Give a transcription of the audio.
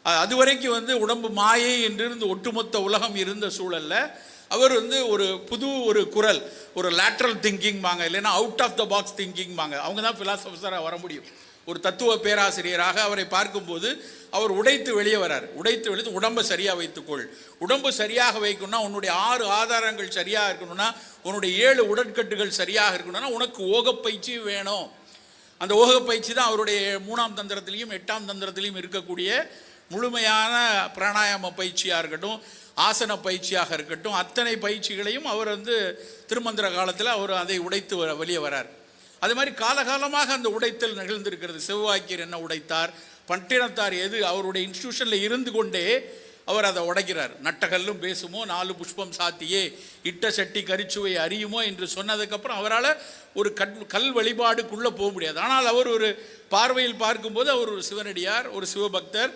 அதுவரைக்கும் உடம்பு மாயை என்றிருந்து ஒட்டுமொத்த உலகம் இருந்த சூழலில் அவர் ஒரு குரல், ஒரு லேட்ரல் திங்கிங் வாங்க, இல்லைன்னா out of the box thinking வாங்க. அவங்க தான் ஃபிலாசபர்ஸாக வர முடியும். ஒரு தத்துவ பேராசிரியராக அவரை பார்க்கும்போது அவர் உடைத்து வெளியே வரார். உடைத்து உடம்பை சரியாக வைத்துக்கொள். உடம்பு சரியாக வைக்கணும்னா உன்னுடைய 6 ஆதாரங்கள் சரியாக இருக்கணும்னா, உன்னுடைய 7 உடற்கட்டுகள் சரியாக இருக்கணும்னா உனக்கு ஓகப்பயிற்சி வேணும். அந்த ஓகப்பயிற்சி தான் அவருடைய 3ஆம் தந்திரத்திலையும் 8ஆம் தந்திரத்திலையும் இருக்கக்கூடிய முழுமையான பிராணாயாம பயிற்சியாக இருக்கட்டும், ஆசன பயிற்சியாக இருக்கட்டும், அத்தனை பயிற்சிகளையும் அவர் திருமந்திர காலத்தில் அவர் அதை உடைத்து வெளியே வரார். அது மாதிரி காலகாலமாக அந்த உடைத்தல் நிகழ்ந்திருக்கிறது. செவ்வாய்க்கர் என்ன உடைத்தார், பட்டினத்தார் எது அவருடைய இன்ஸ்டிடியூஷனில் இருந்து கொண்டே அவர் அதை உடைக்கிறார். நட்டகல்லும் பேசுமோ 4 புஷ்பம் சாத்தியே, இட்ட சட்டி கரிச்சுவை அறியுமோ என்று சொன்னதுக்கப்புறம் அவரால் ஒரு கல் வழிபாடுக்குள்ளே போக முடியாது. ஆனால் அவர் ஒரு பார்வையில் பார்க்கும்போது அவர் ஒரு சிவனடியார், ஒரு சிவபக்தர்.